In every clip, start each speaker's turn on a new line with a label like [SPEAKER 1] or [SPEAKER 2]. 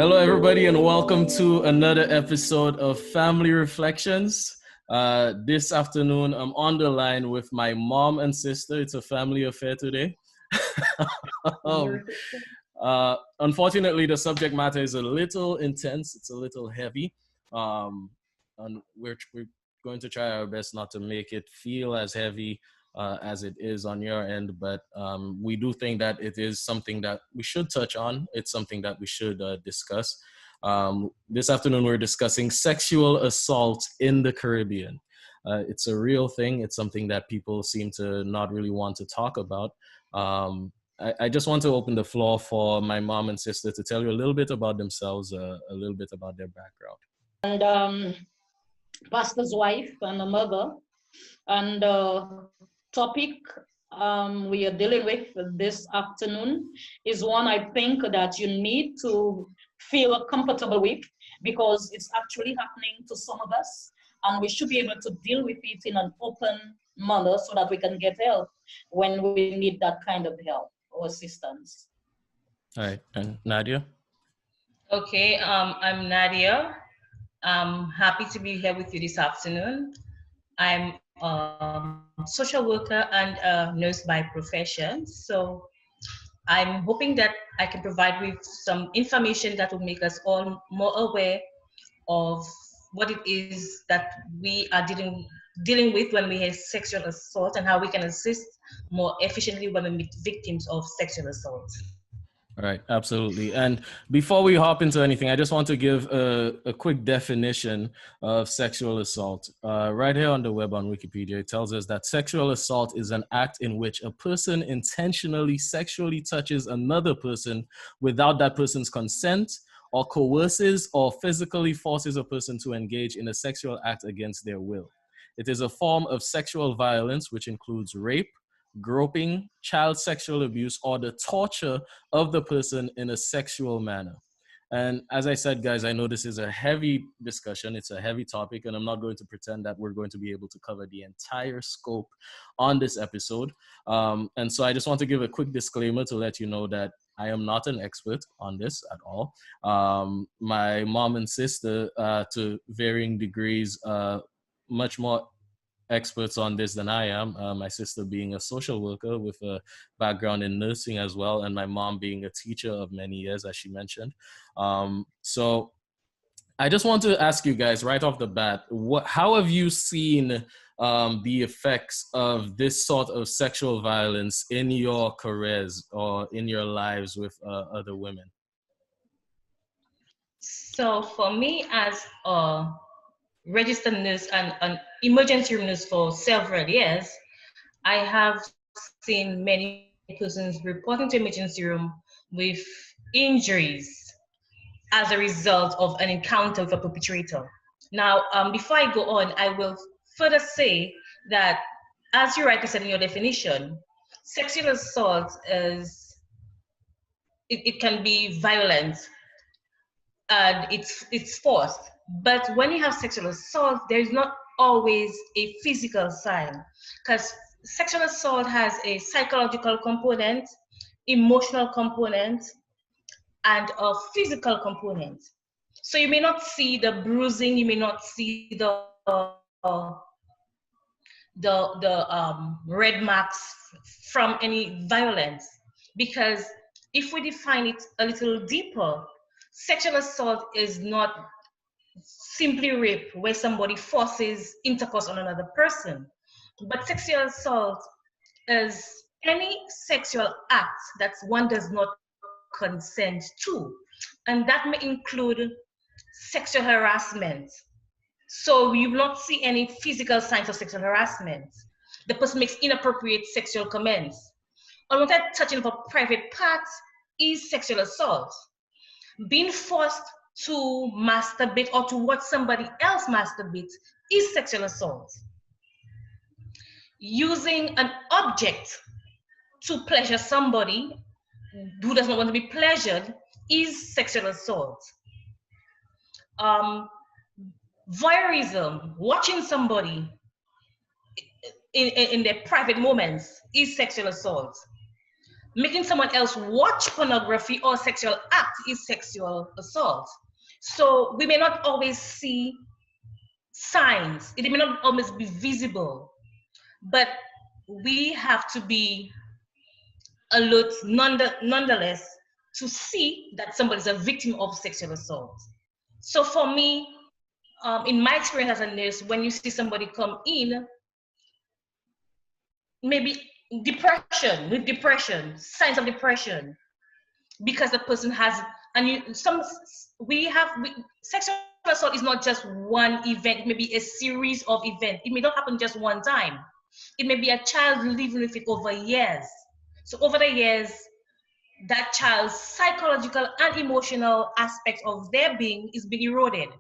[SPEAKER 1] Hello, everybody, and welcome to another episode of Family Reflections. This afternoon, I'm on the line with my mom and sister. It's a family affair today. um, Unfortunately, the subject matter is a little intense. It's a little heavy, and we're going to try our best not to make it feel as heavy as it is on your end. But we do think that it is something that we should touch on. It's something that we should discuss. This afternoon, we're discussing sexual assault in the Caribbean. It's a real thing. It's something that people seem to not really want to talk about. I just want to open the floor for my mom and sister to tell you a little bit about themselves, a little bit about their background.
[SPEAKER 2] And pastor's wife and a mother. And topic we are dealing with this afternoon is one I think that you need to feel comfortable with because it's actually happening to some of us, and we should be able to deal with it in an open manner so that we can get help when we need that kind of help or assistance.
[SPEAKER 1] All right, and Nadia?
[SPEAKER 3] Okay, I'm Nadia. I'm happy to be here with you this afternoon. I'm a social worker and a nurse by profession. So I'm hoping that I can provide with some information that will make us all more aware of what it is that we are dealing with when we have sexual assault and how we can assist more efficiently when we meet victims of sexual assault.
[SPEAKER 1] Right, absolutely. And before we hop into anything, I just want to give a quick definition of sexual assault. Right here on the web on Wikipedia, it tells us that sexual assault is an act in which a person intentionally sexually touches another person without that person's consent, or coerces or physically forces a person to engage in a sexual act against their will. It is a form of sexual violence which includes rape, groping, child sexual abuse, or the torture of the person in a sexual manner. And as I said, guys, I know this is a heavy discussion. It's a heavy topic, and I'm not going to pretend that we're going to be able to cover the entire scope on this episode. And so I just want to give a quick disclaimer to let you know that I am not an expert on this at all. My mom and sister, to varying degrees, much more experts on this than I am. My sister being a social worker with a background in nursing as well, and my mom being a teacher of many years, as she mentioned. So I just want to ask you guys right off the bat, how have you seen the effects of this sort of sexual violence in your careers or in your lives with other women?
[SPEAKER 3] So for me as a registered nurse and an emergency room nurse for several years, I have seen many persons reporting to emergency room with injuries as a result of an encounter with a perpetrator. Now, before I go on, I will further say that, as you rightly said in your definition, sexual assault it can be violent and it's forced. But when you have sexual assault, there is not always a physical sign, because sexual assault has a psychological component, emotional component, and a physical component. So you may not see the bruising, you may not see the red marks from any violence, because if we define it a little deeper, sexual assault is not simply rape where somebody forces intercourse on another person, but sexual assault is any sexual act that one does not consent to, and that may include sexual harassment. So you will not see any physical signs of sexual harassment. The person makes inappropriate sexual comments. Unwanted touching of a private part is sexual assault. Being forced to masturbate or to watch somebody else masturbate is sexual assault. Using an object to pleasure somebody who does not want to be pleasured is sexual assault. Voyeurism, watching somebody in their private moments, is sexual assault. making someone else watch pornography or sexual act is sexual assault. So we may not always see signs, it may not always be visible, but we have to be alert nonetheless to see that somebody is a victim of sexual assault. So for me, in my experience as a nurse, when you see somebody come in, maybe depression, signs of depression, because the person has, and sexual assault is not just one event, it may be a series of events. It may not happen just one time. It may be a child living with it over years. So over the years, that child's psychological and emotional aspect of their being is being eroded.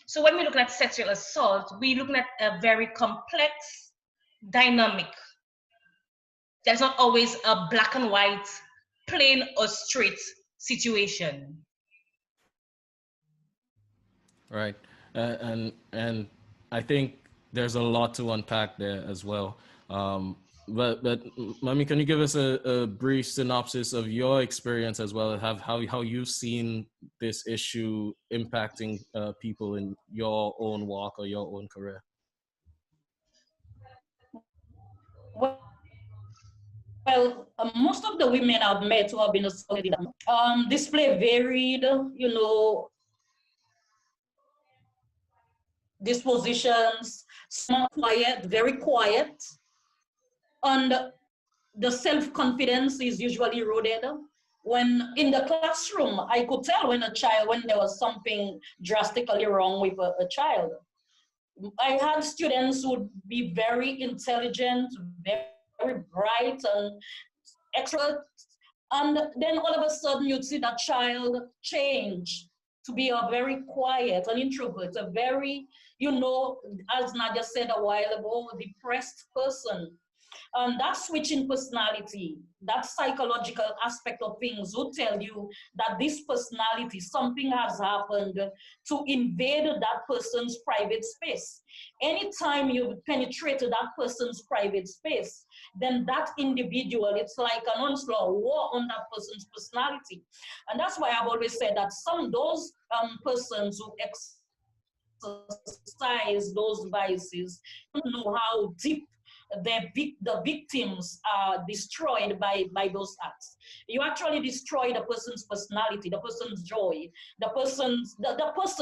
[SPEAKER 3] So when we're looking at sexual assault, we're looking at a very complex dynamic. There's not always a black and white, plain or straight situation.
[SPEAKER 1] Right. And I think there's a lot to unpack there as well. But Mami, can you give us a brief synopsis of your experience as well, how you've seen this issue impacting people in your own walk or your own career?
[SPEAKER 2] Well, most of the women I've met who have been assaulted display varied, dispositions. Some are quiet, very quiet, and the self-confidence is usually eroded. When in the classroom, I could tell when there was something drastically wrong with a child. I had students who would be very intelligent, very bright, and extra. And then all of a sudden, you'd see that child change to be a very quiet, an introvert, a very, as Nadia said a while ago, depressed person. That switching personality, that psychological aspect of things will tell you that this personality, something has happened to invade that person's private space. Anytime you penetrate that person's private space, then that individual, it's like an onslaught, war on that person's personality. And that's why I've always said that those persons who exercise those vices don't know how deep the victims are destroyed by those acts. You actually destroy the person's personality, the person's joy, the person,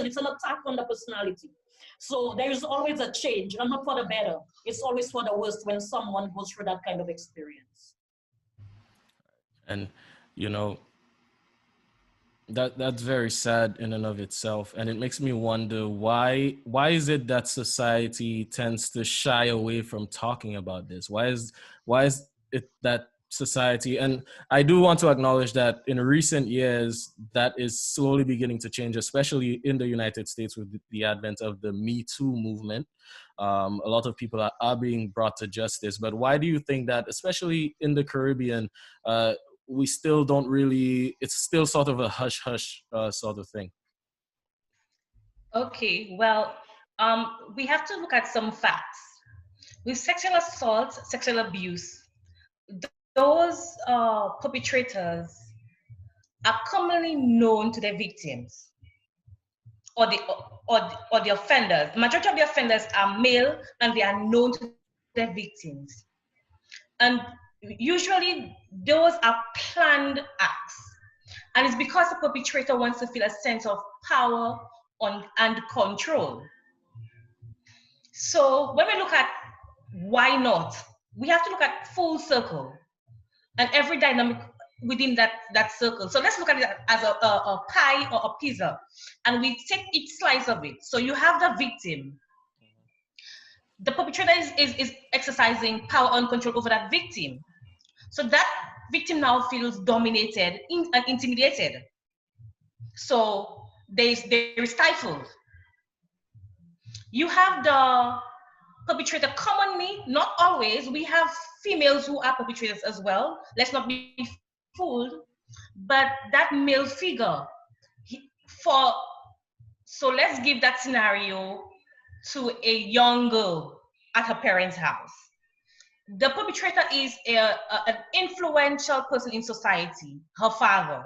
[SPEAKER 2] it's an attack on the personality. So there is always a change, and not for the better. It's always for the worst when someone goes through that kind of experience.
[SPEAKER 1] And, you know, that's very sad in and of itself, and it makes me wonder why is it that society tends to shy away from talking about this? Why is it that society, and I do want to acknowledge that in recent years that is slowly beginning to change, especially in the United States with the advent of the Me Too movement. A lot of people are being brought to justice, but why do you think that, especially in the Caribbean, we still don't really, it's still sort of a hush-hush sort of thing?
[SPEAKER 3] Okay, well, we have to look at some facts. With sexual assault, sexual abuse, those perpetrators are commonly known to their victims or the offenders. The majority of the offenders are male and they are known to their victims. And usually those are planned acts. And it's because the perpetrator wants to feel a sense of power and control. So when we look at why not, we have to look at full circle and every dynamic within that circle. So let's look at it as a pie or a pizza, and we take each slice of it. So you have the victim. The perpetrator is exercising power and control over that victim. So that victim now feels dominated and intimidated. So they're stifled. You have the perpetrator commonly, not always. We have females who are perpetrators as well. Let's not be fooled. But that male figure, so let's give that scenario to a young girl at her parents' house. the perpetrator is an influential person in society, her father.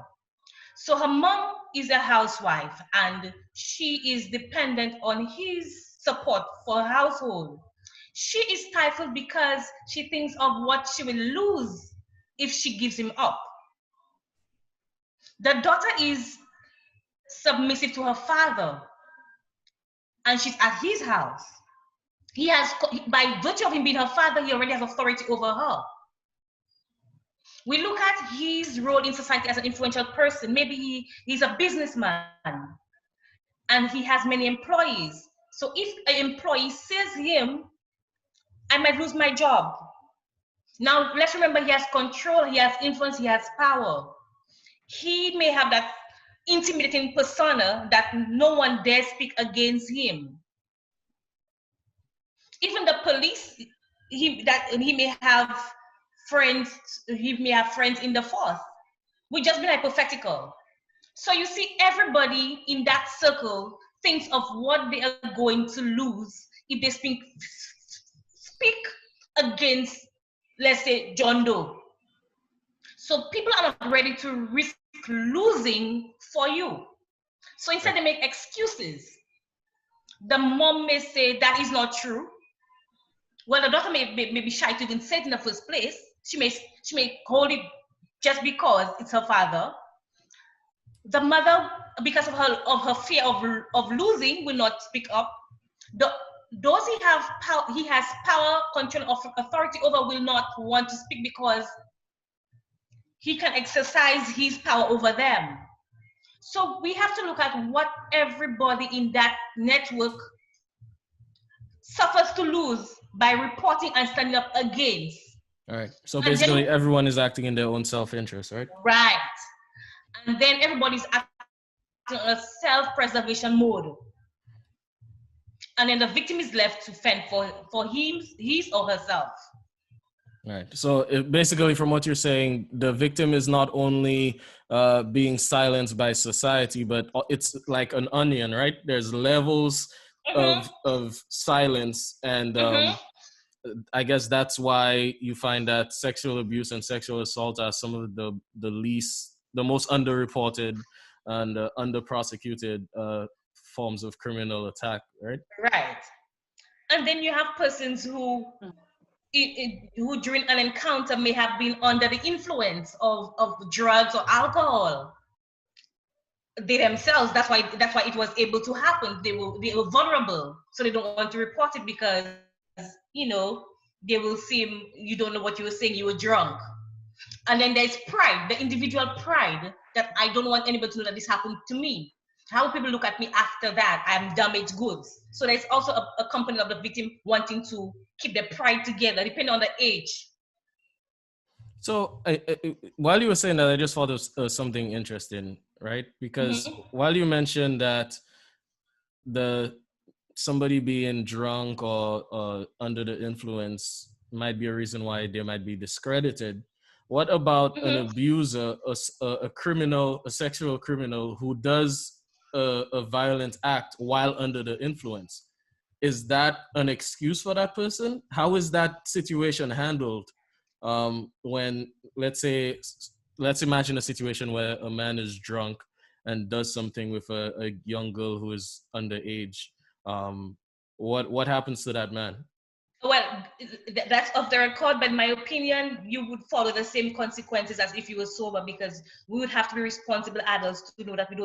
[SPEAKER 3] So her mom is a housewife and she is dependent on his support for her household. She is stifled because she thinks of what she will lose if she gives him up. The daughter is submissive to her father and she's at his house. He has, by virtue of him being her father, he already has authority over her. We look at his role in society as an influential person. Maybe he's a businessman and he has many employees. So if an employee says him, I might lose my job. Now, let's remember he has control, he has influence, he has power. He may have that intimidating persona that no one dare speak against him. Even the police, he may have friends in the force. We just be hypothetical. So you see, everybody in that circle thinks of what they are going to lose if they speak against, let's say, John Doe. So people are not ready to risk losing for you. So instead they make excuses. The mom may say that is not true. Well, the daughter may be shy to even say it in the first place. She may hold it just because it's her father. The mother, because of her fear of losing, will not speak up. Those he has power, control, of authority over will not want to speak because he can exercise his power over them. So we have to look at what everybody in that network suffers to lose by reporting and standing up against.
[SPEAKER 1] All right. So basically, everyone is acting in their own self-interest, right?
[SPEAKER 3] Right. And then everybody's acting in a self-preservation mode. And then the victim is left to fend for his or herself.
[SPEAKER 1] Right. So basically, from what you're saying, the victim is not only being silenced by society, but it's like an onion, right? There's levels of silence, and I guess that's why you find that sexual abuse and sexual assault are some of the most underreported and under-prosecuted forms of criminal attack, right?
[SPEAKER 3] Right. And then you have persons who during an encounter may have been under the influence of drugs or alcohol. They themselves, that's why it was able to happen. They were vulnerable, so they don't want to report it because, they will seem, you don't know what you were saying, you were drunk. And then there's pride, the individual pride, that I don't want anybody to know that this happened to me. How will people look at me after that? I'm damaged goods. So there's also a component of the victim wanting to keep their pride together, depending on the age.
[SPEAKER 1] So while you were saying that, I just thought of something interesting, right? Because while you mentioned that somebody being drunk or under the influence might be a reason why they might be discredited, what about an abuser, a criminal, a sexual criminal who does a violent act while under the influence? Is that an excuse for that person? How is that situation handled when, let's imagine a situation where a man is drunk and does something with a young girl who is underage? What happens to that man?
[SPEAKER 3] Well, that's off the record, but in my opinion, you would follow the same consequences as if you were sober, because we would have to be responsible adults to know that we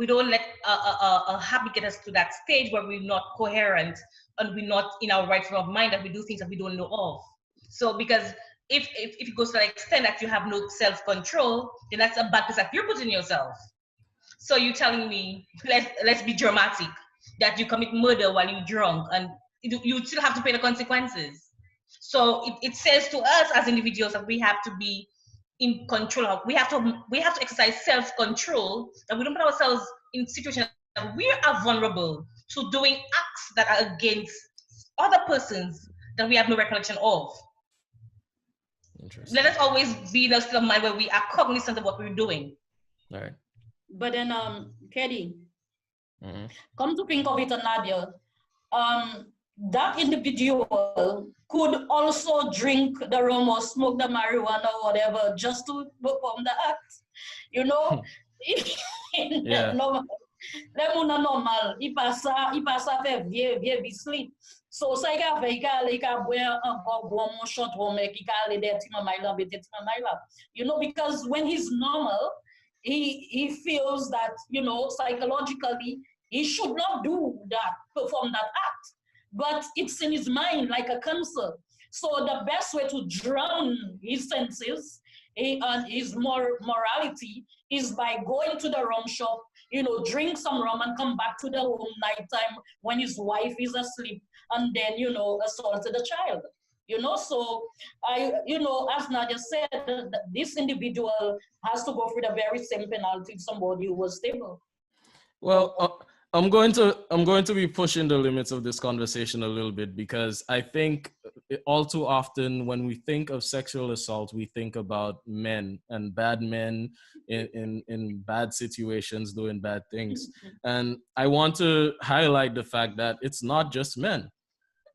[SPEAKER 3] don't let a habit get us to that stage where we're not coherent and we're not in our right frame of mind, that we do things that we don't know of. So because if it goes to the extent that you have no self-control, then that's a bad place that you're putting yourself. So you're telling me, let's be dramatic, that you commit murder while you're drunk, and you still have to pay the consequences. So it says to us as individuals that we have to be in control of, we have to exercise self-control, that we don't put ourselves in situations that we are vulnerable to doing acts that are against other persons that we have no recollection of. Let us always be in a state of mind where we are cognizant of what we're doing.
[SPEAKER 1] All right.
[SPEAKER 2] But then, Keddy, come to think of it, Nadia, that individual could also drink the rum or smoke the marijuana or whatever just to perform the act. You know,
[SPEAKER 1] Yeah.
[SPEAKER 2] normal. Le moun nan normal, il passe à faire vieux bisli. So ça il a fait, il a boire encore bon mon shot mais qui a les des mamay là, bete mamay là. You know, because when he's normal, he feels that, you know, psychologically he should not do that, perform that act. But it's in his mind like a cancer. So the best way to drown his senses and his morality is by going to the rum shop, you know, drink some rum and come back to the home nighttime when his wife is asleep and then, you know, assaulted the child. You know, so you know, as Nadia said, this individual has to go through the very same penalty somebody who was stable.
[SPEAKER 1] Well, I'm going to be pushing the limits of this conversation a little bit, because I think all too often when we think of sexual assault, we think about men and bad men in bad situations doing bad things. And I want to highlight the fact that it's not just men.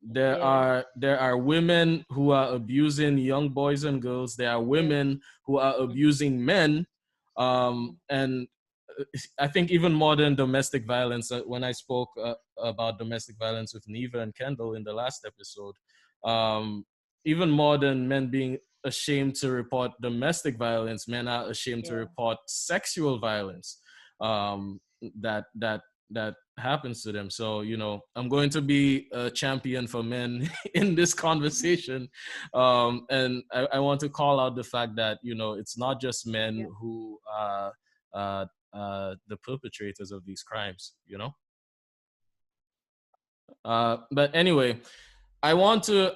[SPEAKER 1] There are women who are abusing young boys and girls. There are women who are abusing men, and I think even more than domestic violence. When I spoke about domestic violence with Neva and Kendall in the last episode, even more than men being ashamed to report domestic violence, men are ashamed to report sexual violence that happens to them. So, you know, I'm going to be a champion for men in this conversation. And I want to call out the fact that, you know, it's not just men who are the perpetrators of these crimes, you know? But anyway, I want to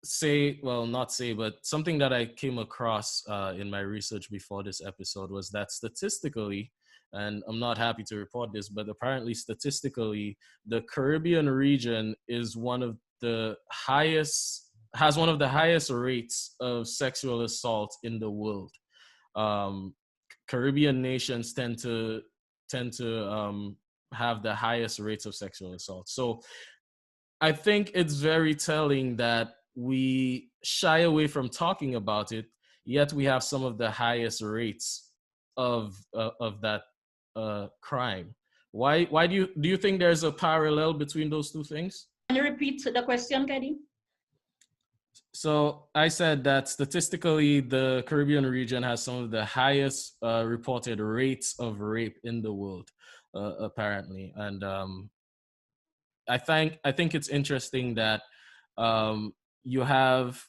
[SPEAKER 1] say, well, not say, but something that I came across in my research before this episode was that statistically, and I'm not happy to report this, but apparently statistically, the Caribbean region is has one of the highest rates of sexual assault in the world. Caribbean nations tend to have the highest rates of sexual assault. So I think it's very telling that we shy away from talking about it, yet we have some of the highest rates of that crime. Why do you think there's a parallel between those two things?
[SPEAKER 2] Can you repeat the question, Kedi?
[SPEAKER 1] So I said that statistically, the Caribbean region has some of the highest reported rates of rape in the world, apparently. And I think it's interesting that you have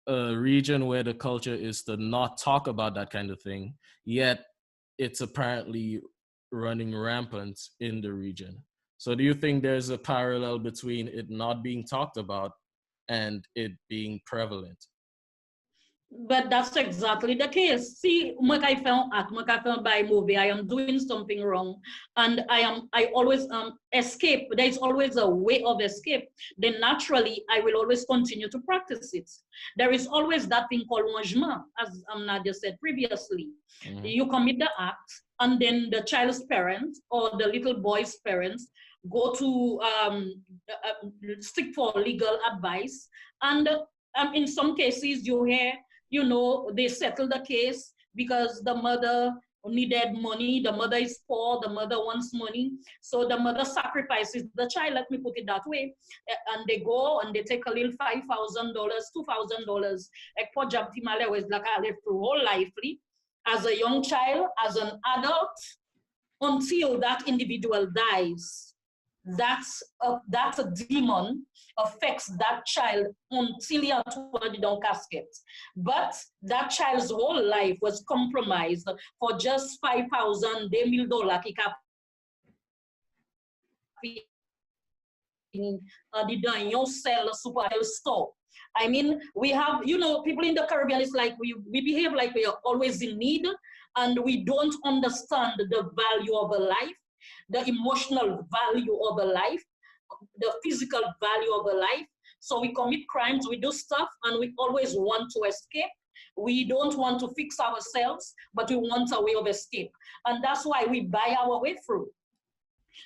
[SPEAKER 1] a region where the culture is to not talk about that kind of thing, yet it's apparently running rampant in the region. So do you think there's a parallel between it not being talked about and it being prevalent?
[SPEAKER 2] But that's exactly the case. See, when I found act, when I found by movie, I am doing something wrong, and I always escape. There is always a way of escape. Then naturally, I will always continue to practice it. There is always that thing called rangement, as Nadia said previously. Mm-hmm. You commit the act, and then the child's parents or the little boy's parents go to seek for legal advice, and in some cases you hear, you know, they settle the case because the mother needed money, the mother is poor, the mother wants money, so the mother sacrifices the child, let me put it that way, and they go and they take a little $5,000, $2,000, ekpo job ti male wes like I live through whole life as a young child, as an adult, until that individual dies. That's a demon affects that child until he actually don't casket. But that child's whole life was compromised for just $5,000 store. I mean, we have, you know, people in the Caribbean, it's like we behave like we are always in need, and we don't understand the value of a life, the emotional value of a life, the physical value of a life. So we commit crimes, we do stuff, and we always want to escape. We don't want to fix ourselves, but we want a way of escape. And that's why we buy our way through.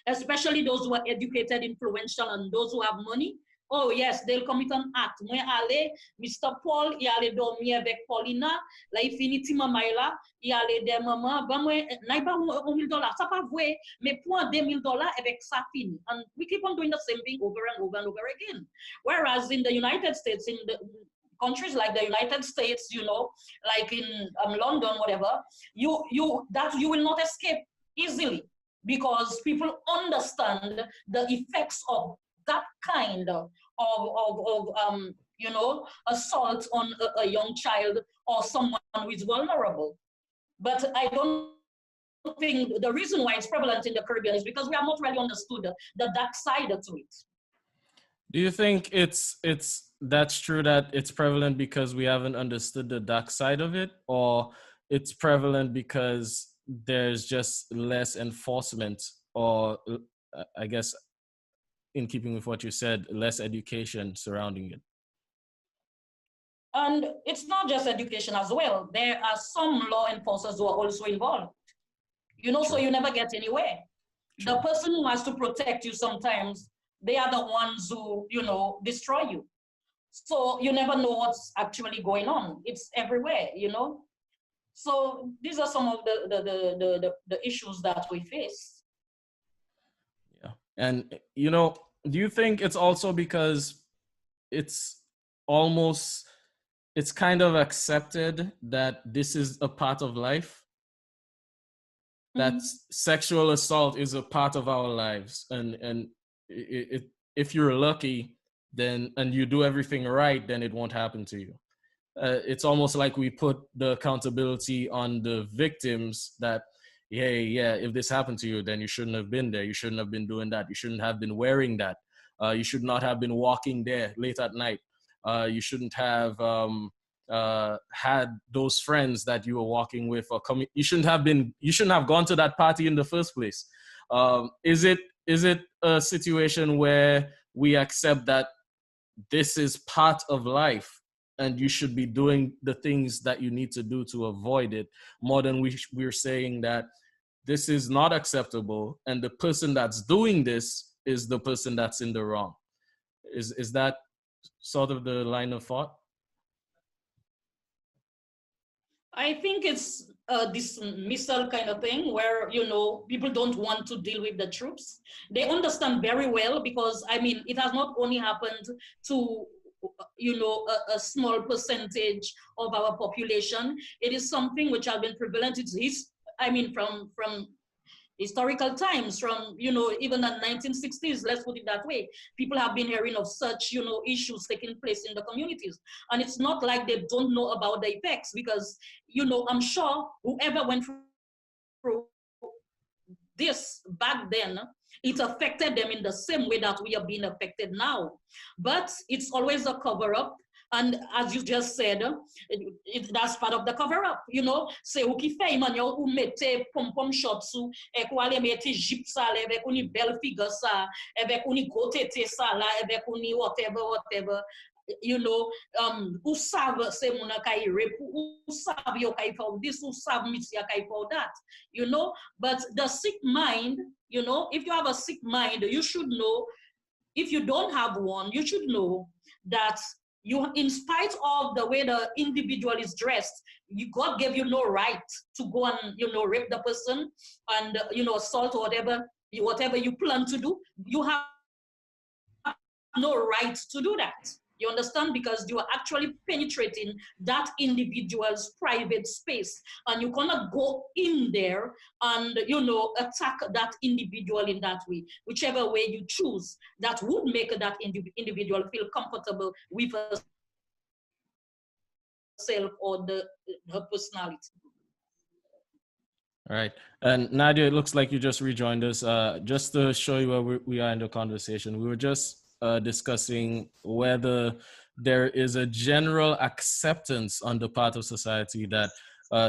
[SPEAKER 2] especially those who are educated, influential, and those who have money. Oh yes, they'll commit an act. Moi ale, Mr. Paul, il allait dormir avec Paulina, là il finit ti maman là, il allait des maman, ben moi, n'a pas $1,000, ça pas vrai, mais pour $2,000 avec ça fini. And we keep on doing the same thing over and over and over again. Whereas in the United States, in the countries like the United States, you know, like in London, whatever, you will not escape easily because people understand the effects of that kind of you know, assault on a young child or someone who is vulnerable. But I don't think the reason why it's prevalent in the Caribbean is because we have not really understood the dark side to it.
[SPEAKER 1] Do you think that's true that it's prevalent because we haven't understood the dark side of it, or it's prevalent because there's just less enforcement, or I guess in keeping with what you said, less education surrounding it?
[SPEAKER 2] And it's not just education as well. There are some law enforcers who are also involved. You know,
[SPEAKER 1] True.
[SPEAKER 2] so you never get anywhere.
[SPEAKER 1] True.
[SPEAKER 2] The person who has to protect you sometimes, they are the ones who, you know, destroy you. So you never know what's actually going on. It's everywhere, you know. So these are some of the issues that we face.
[SPEAKER 1] Yeah. And, you know, do you think it's also because it's kind of accepted that this is a part of life? That sexual assault is a part of our lives, and if you're lucky, then and you do everything right, then it won't happen to you. It's almost like we put the accountability on the victims that, hey, yeah, if this happened to you, then you shouldn't have been there. You shouldn't have been doing that. You shouldn't have been wearing that. You should not have been walking there late at night. You shouldn't have had those friends that you were walking with, or you shouldn't have gone to that party in the first place. Is it a situation where we accept that this is part of life and you should be doing the things that you need to do to avoid it, more than we're saying that this is not acceptable and the person that's doing this is the person that's in the wrong? Is that sort of the line of thought?
[SPEAKER 2] I think it's a dismissal kind of thing where, you know, people don't want to deal with the troops. They understand very well because, I mean, it has not only happened to, you know, a small percentage of our population. It is something which has been prevalent. From historical times, from, you know, even the 1960s, let's put it that way. People have been hearing of such, you know, issues taking place in the communities. And it's not like they don't know about the effects because, you know, I'm sure whoever went through this back then, it affected them in the same way that we are being affected now. But it's always a cover-up. And as you just said, that's part of the cover-up, you know. C'est ou qui fait man yo ou mette pom shot sou e ko ale mette jip sa le avec une belle figure sa avec une gros tete sa la avec une whatever, you know, ou savent c'est mon kay rep ou savent yo kay for this, ou savent miti kay for that, you know. But the sick mind, you know, if you have a sick mind, you should know. If you don't have one, you should know that you, in spite of the way the individual is dressed, God gave you no right to go and, you know, rape the person and, you know, assault or whatever you plan to do. You have no right to do that. You understand? Because you are actually penetrating that individual's private space, and you cannot go in there and, you know, attack that individual in that way, whichever way you choose that would make that individual feel comfortable with herself or her personality.
[SPEAKER 1] All right. And Nadia, it looks like you just rejoined us. Just to show you where we are in the conversation, we were just discussing whether there is a general acceptance on the part of society that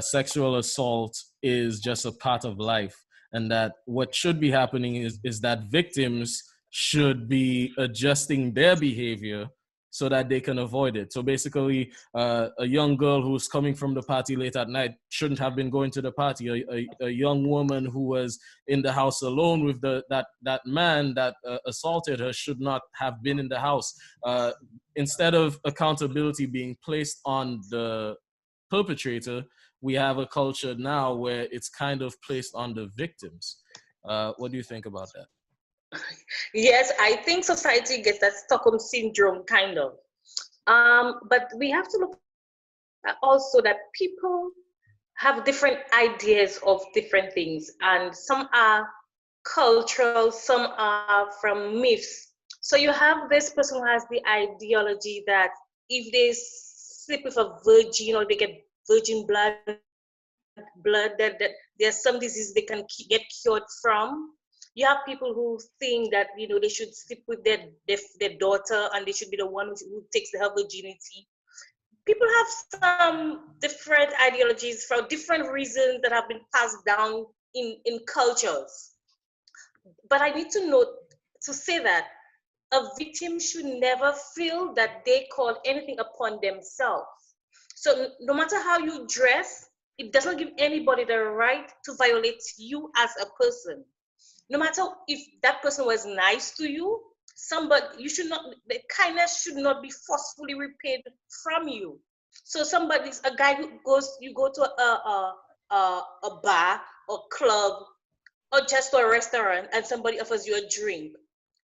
[SPEAKER 1] sexual assault is just a part of life, and that what should be happening is that victims should be adjusting their behavior so that they can avoid it. So basically, a young girl who's coming from the party late at night shouldn't have been going to the party. A young woman who was in the house alone with that man that assaulted her should not have been in the house. Instead of accountability being placed on the perpetrator, we have a culture now where it's kind of placed on the victims. What do you think about that?
[SPEAKER 3] Yes, I think society gets that Stockholm syndrome kind of. But we have to look at also that people have different ideas of different things, and some are cultural, some are from myths. So you have this person who has the ideology that if they sleep with a virgin or they get virgin blood that there's some disease they can get cured from. You have people who think that they should sleep with their daughter and they should be the one who takes her virginity. People have some different ideologies for different reasons that have been passed down in cultures. But I need to say that a victim should never feel that they call anything upon themselves. So no matter how you dress, it doesn't give anybody the right to violate you as a person. No matter if that person was nice to you, the kindness should not be forcefully repaid from you. So a guy you go to a bar or club or just to a restaurant and somebody offers you a drink.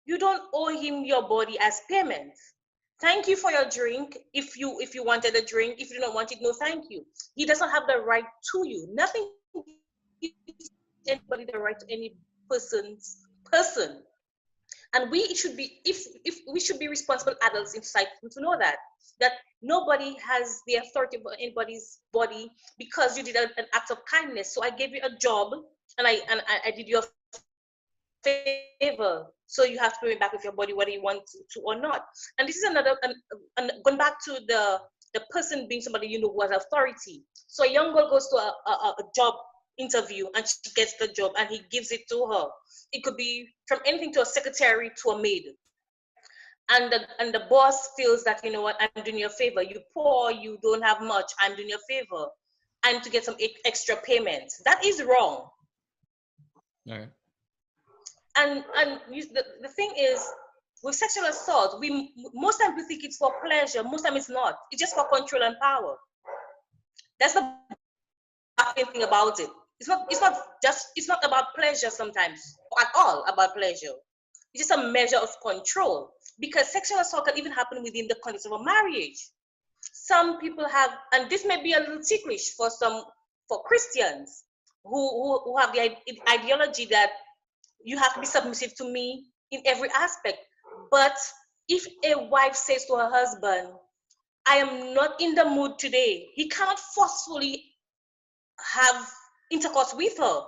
[SPEAKER 3] You don't owe him your body as payment. Thank you for your drink. If you wanted a drink, if you do not want it, no thank you. He doesn't have the right to you. Nothing gives anybody the right to any person's person. And we should be if we should be responsible adults in society to know that nobody has the authority over anybody's body because you did an act of kindness. So I gave you a job and I did you a favor, so you have to pay me back with your body whether you want to or not. And this is another and going back to the person being somebody who has authority. So a young girl goes to a job interview and she gets the job and he gives it to her. It could be from anything to a secretary to a maid. And the boss feels that, you know what, I'm doing you a favor. You poor, you don't have much, I'm doing you a favor. And to get some extra payment. That is wrong.
[SPEAKER 1] All right.
[SPEAKER 3] And the thing is, with sexual assault, most times we think it's for pleasure. Most times it's not. It's just for control and power. That's the thing about it. It's not about pleasure sometimes, or at all about pleasure. It's just a measure of control, because sexual assault can even happen within the context of a marriage. Some people have, and this may be a little ticklish for Christians who have the ideology that you have to be submissive to me in every aspect. But if a wife says to her husband, I am not in the mood today, he cannot forcefully have intercourse with her.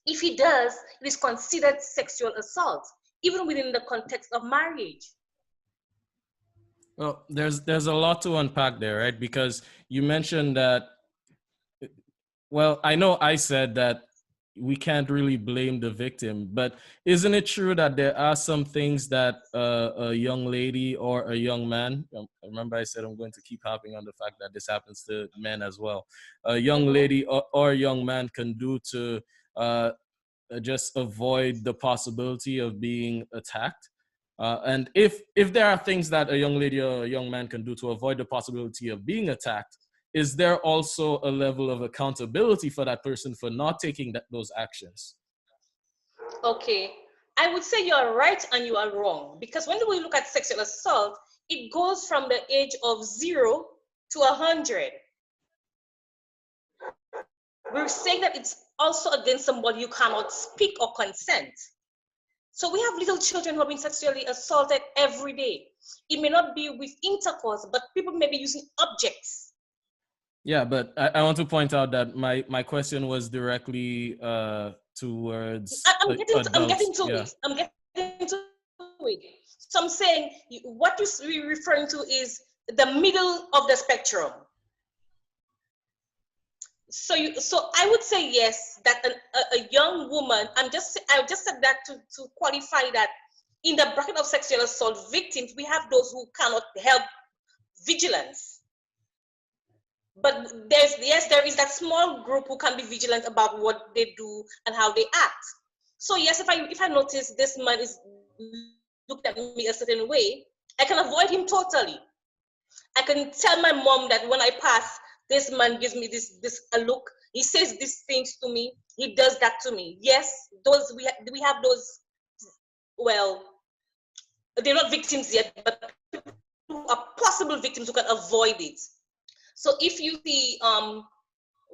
[SPEAKER 3] If he does, it is considered sexual assault, even within the context of marriage.
[SPEAKER 1] Well, there's a lot to unpack there, right? Because you mentioned that, well, I know I said that we can't really blame the victim, but isn't it true that there are some things that a young lady or a young man, remember I said I'm going to keep harping on the fact that this happens to men as well, a young lady or a young man can do to just avoid the possibility of being attacked? And if there are things that a young lady or a young man can do to avoid the possibility of being attacked, is there also a level of accountability for that person for not taking those actions?
[SPEAKER 3] Okay, I would say you are right and you are wrong, because when we look at sexual assault, it goes from the age of 0 to 100. We're saying that it's also against somebody you cannot speak or consent. So we have little children who are being sexually assaulted every day. It may not be with intercourse, but people may be using objects.
[SPEAKER 1] Yeah, but I want to point out that my question was directly towards
[SPEAKER 3] I'm getting to
[SPEAKER 1] yeah.
[SPEAKER 3] it. I'm getting to it. So I'm saying what you're referring to is the middle of the spectrum. So I would say yes, that a young woman, I just said that to qualify that in the bracket of sexual assault victims, we have those who cannot help vigilance. But there is that small group who can be vigilant about what they do and how they act. So yes, if I notice this man is looking at me a certain way, I can avoid him totally. I can tell my mom that when I pass, this man gives me this a look. He says these things to me. He does that to me. Yes, those we have those. Well, they're not victims yet, but who are possible victims who can avoid it. So if you see,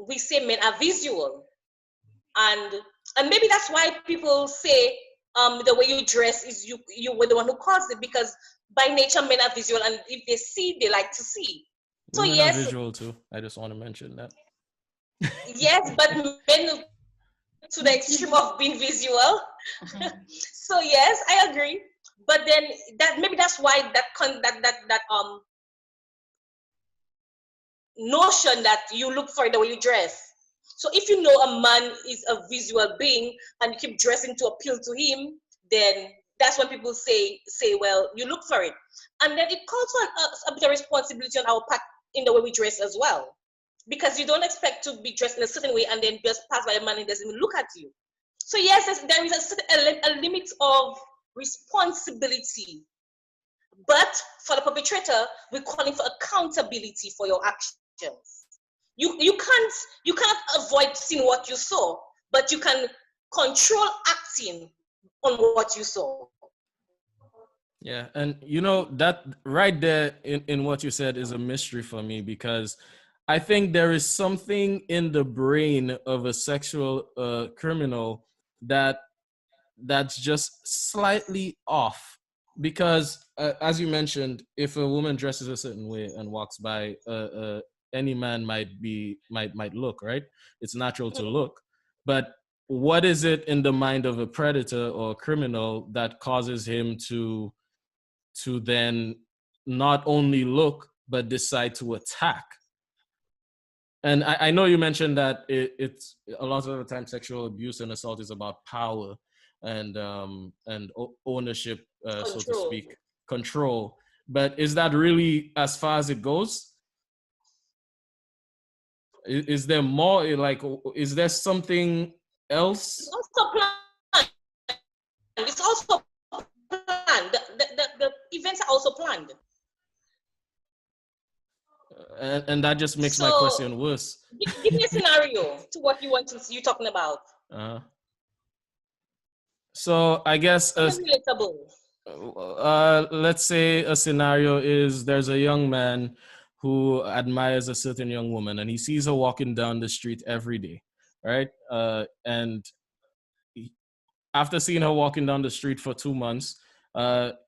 [SPEAKER 3] we say men are visual, and maybe that's why people say the way you dress is you were the one who caused it, because by nature men are visual, and if they see, they like to see. So
[SPEAKER 1] Women
[SPEAKER 3] yes,
[SPEAKER 1] are visual too. I just want to mention that.
[SPEAKER 3] yes, but men to the extreme of being visual. So yes, I agree. But then that's why that notion that you look for the way you dress. So if you know a man is a visual being and you keep dressing to appeal to him, then that's when people say, well, you look for it. And then it calls for a bit of responsibility on our part in the way we dress as well. Because you don't expect to be dressed in a certain way and then just pass by a man and doesn't even look at you. So yes, there is a limit of responsibility. But for the perpetrator, we're calling for accountability for your actions. You cannot avoid seeing what you saw, but you can control acting on what you saw.
[SPEAKER 1] Yeah, and you know that right there in what you said is a mystery for me, because I think there is something in the brain of a sexual criminal that's just slightly off. Because as you mentioned, if a woman dresses a certain way and walks by, any man might look, right. It's natural to look, but what is it in the mind of a predator or a criminal that causes him to then not only look but decide to attack? And I know you mentioned that it's a lot of the time sexual abuse and assault is about power and ownership, so to
[SPEAKER 3] Control.
[SPEAKER 1] speak, control. But is that really as far as it goes? Is there more? Like, is there something else?
[SPEAKER 3] It's also planned. It's also planned. The events are also planned.
[SPEAKER 1] And that just makes my
[SPEAKER 3] So,
[SPEAKER 1] question worse.
[SPEAKER 3] give me a scenario to what you talking about.
[SPEAKER 1] So I guess
[SPEAKER 3] Relatable.
[SPEAKER 1] let's say a scenario is there's a young man who admires a certain young woman and he sees her walking down the street every day, right? And after seeing her walking down the street for 2 months,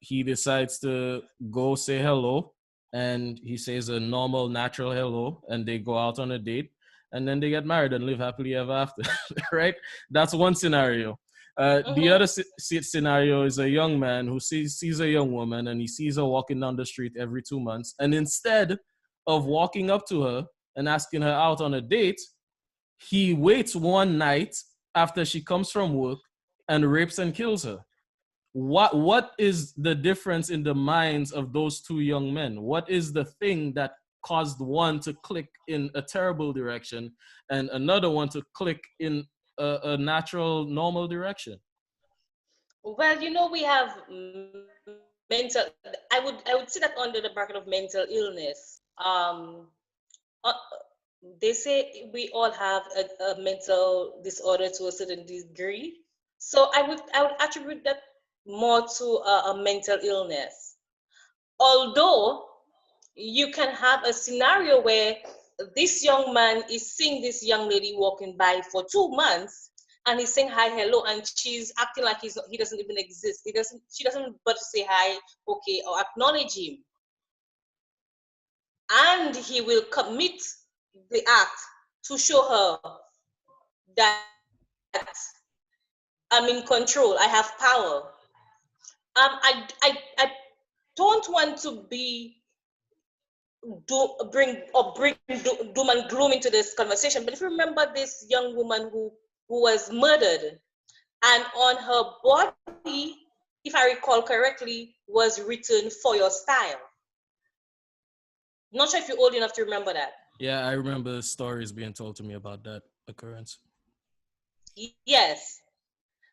[SPEAKER 1] he decides to go say hello, and he says a normal, natural hello, and they go out on a date, and then they get married and live happily ever after, right? That's one scenario. The other scenario is a young man who sees a young woman and he sees her walking down the street every 2 months, and instead of walking up to her and asking her out on a date, he waits one night after she comes from work and rapes and kills her. What is the difference in the minds of those two young men? What is the thing that caused one to click in a terrible direction and another one to click in a natural, normal direction?
[SPEAKER 3] Well, we have mental. I would say that under the bracket of mental illness. Uh, they say we all have a mental disorder to a certain degree. So I would attribute that more to a mental illness. Although you can have a scenario where this young man is seeing this young lady walking by for 2 months and he's saying hi, hello, and she's acting like he doesn't even exist. She doesn't but say hi, okay, or acknowledge him. And he will commit the act to show her that I'm in control, I have power. I don't want to bring doom and gloom into this conversation, but if you remember this young woman who was murdered, and on her body if I recall correctly, was written for your style. Not sure if you're old enough to remember that.
[SPEAKER 1] Yeah, I remember stories being told to me about that occurrence.
[SPEAKER 3] Yes.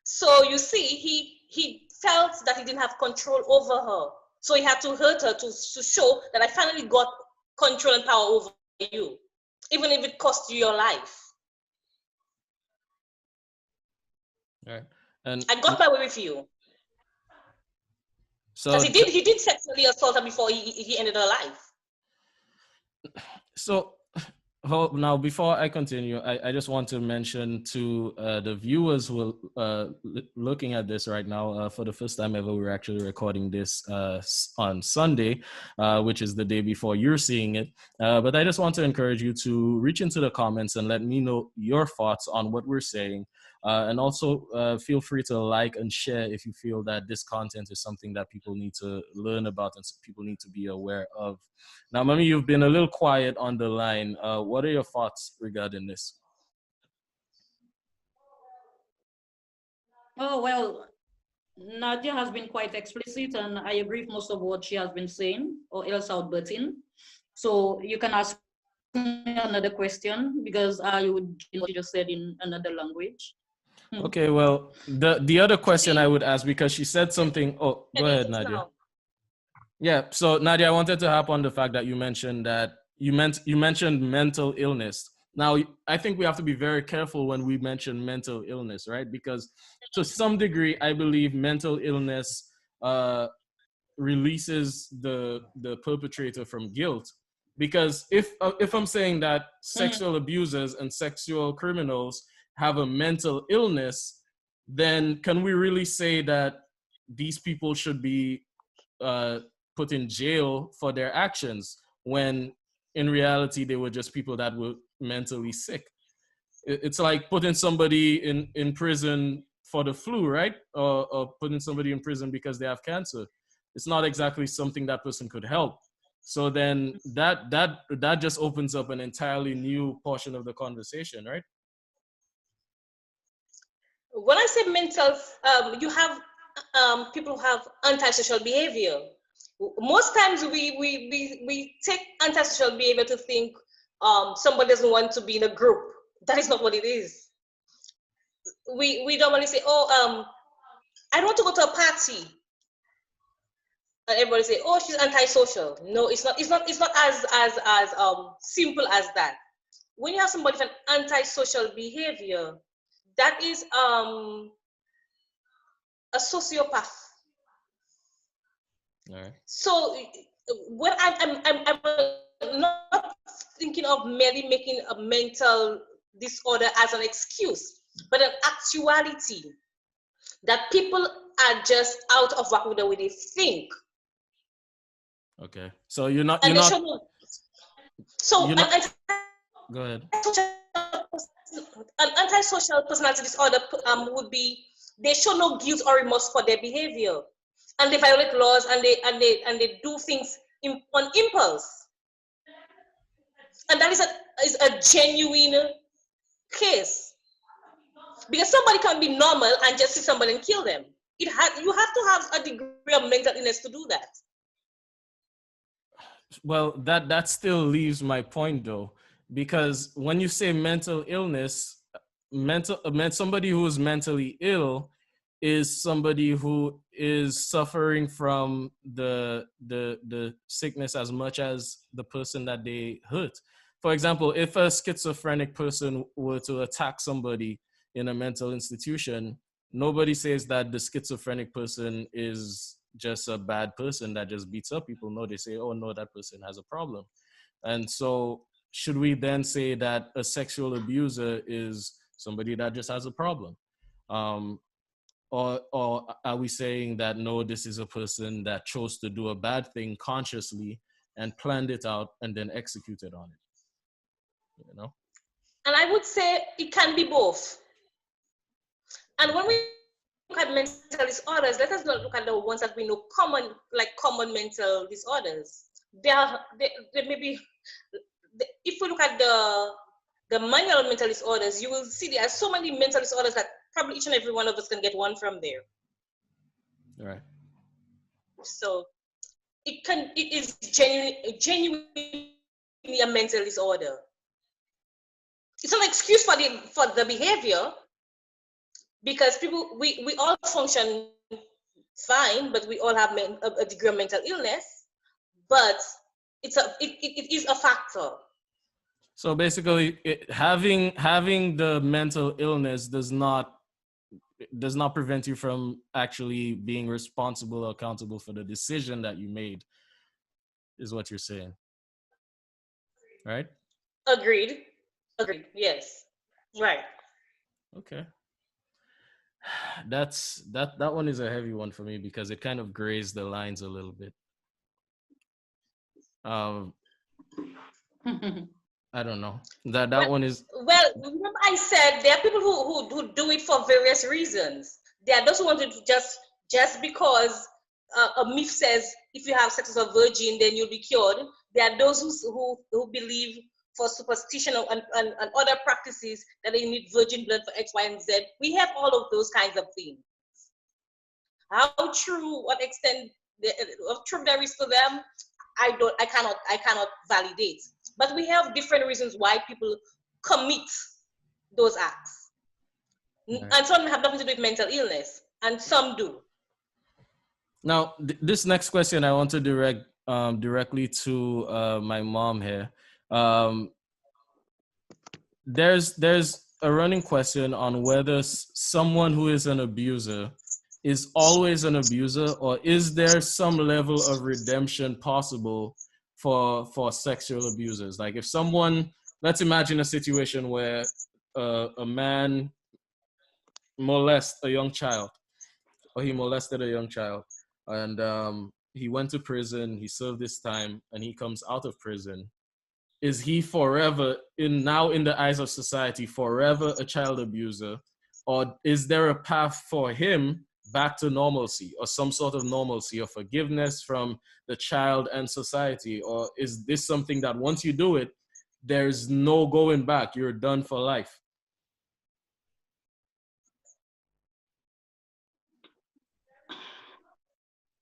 [SPEAKER 3] So you see, he felt that he didn't have control over her. So he had to hurt her to show that I finally got control and power over you, even if it cost you your life.
[SPEAKER 1] Right. And
[SPEAKER 3] I got my way with you. Because
[SPEAKER 1] so
[SPEAKER 3] he did sexually assault her before he ended her life.
[SPEAKER 1] so now before I continue, I just want to mention to the viewers who are looking at this right now, for the first time ever, we're actually recording this on Sunday, which is the day before you're seeing it. But I just want to encourage you to reach into the comments and let me know your thoughts on what we're saying. And also feel free to like and share if you feel that this content is something that people need to learn about and people need to be aware of. Now, Mami, you've been a little quiet on the line. What are your thoughts regarding this?
[SPEAKER 2] Oh, well, Nadia has been quite explicit, and I agree with most of what she has been saying, or else I'll butt in. So you can ask me another question because I would what you just said in another language.
[SPEAKER 1] Okay, well, the other question I would ask, because she said something. Oh, go ahead, Nadia. Yeah, so Nadia, I wanted to hop on the fact that you mentioned you mentioned mental illness. Now, I think we have to be very careful when we mention mental illness, right? Because to some degree, I believe mental illness releases the perpetrator from guilt. Because if I'm saying that sexual abusers and sexual criminals have a mental illness, then can we really say that these people should be uh, put in jail for their actions when in reality they were just people that were mentally sick? It's like putting somebody in prison for the flu, right? Or putting somebody in prison because they have cancer. It's not exactly something that person could help. So then that just opens up an entirely new portion of the conversation, right?
[SPEAKER 3] When I say mental, you have people who have antisocial behavior. Most times we take antisocial behavior to think somebody doesn't want to be in a group. That is not what it is. We normally say, oh, I don't want to go to a party. And everybody say, oh, she's antisocial. No, it's not. It's not as simple as that. When you have somebody with an antisocial behavior, that is a sociopath.
[SPEAKER 1] All right.
[SPEAKER 3] So when I'm not thinking of merely making a mental disorder as an excuse, but an actuality that people are just out of whack with the way they think.
[SPEAKER 1] Okay. So you're not.
[SPEAKER 3] And they should know. So
[SPEAKER 1] you're not, go ahead.
[SPEAKER 3] An antisocial personality disorder would be they show no guilt or remorse for their behavior, and they violate laws and they do things on impulse, and that is a genuine case, because somebody can be normal and just see somebody and kill them. You have to have a degree of mental illness to do that.
[SPEAKER 1] Well, that still leaves my point though, because when you say mental illness, somebody who is mentally ill is somebody who is suffering from the sickness as much as the person that they hurt. For example, if a schizophrenic person were to attack somebody in a mental institution, nobody says that the schizophrenic person is just a bad person that just beats up people. No, they say, oh no, that person has a problem. And so should we then say that a sexual abuser is somebody that just has a problem? Or are we saying that no, this is a person that chose to do a bad thing consciously and planned it out and then executed on it? You know?
[SPEAKER 3] And I would say it can be both. And when we look at mental disorders, let us not look at the ones that we know common mental disorders. There may be, if we look at the manual of mental disorders, you will see there are so many mental disorders that probably each and every one of us can get one from there.
[SPEAKER 1] Right.
[SPEAKER 3] So it is genuinely a mental disorder. It's an excuse for the behavior, because people, we all function fine, but we all have a degree of mental illness. But it is a factor.
[SPEAKER 1] So basically, having the mental illness does not prevent you from actually being responsible or accountable for the decision that you made, is what you're saying, right?
[SPEAKER 3] Agreed. Agreed. Yes. Right.
[SPEAKER 1] Okay. That one is a heavy one for me because it kind of grays the lines a little bit. Um, I don't know. That
[SPEAKER 3] Well,
[SPEAKER 1] one is
[SPEAKER 3] remember I said there are people who do it for various reasons. There are those who want to just because a myth says if you have sex with a virgin, then you'll be cured. There are those who believe for superstition and other practices that they need virgin blood for X, Y, and Z. We have all of those kinds of things. How true, what extent of truth there is to them, I cannot validate. But we have different reasons why people commit those acts.
[SPEAKER 1] right.
[SPEAKER 3] And some have nothing to do with mental illness, and some do.
[SPEAKER 1] Now, this next question I want to direct directly to my mom here. Um, there's a running question on whether someone who is an abuser is always an abuser, or is there some level of redemption possible for sexual abusers? Like if someone, let's imagine a situation where a man molests a young child, or he molested a young child, and he went to prison, he served his time, and he comes out of prison. Is he forever in the eyes of society forever a child abuser, or is there a path for him back to normalcy, or some sort of normalcy or forgiveness from the child and society? Or is this something that once you do it, there's no going back, you're done for life?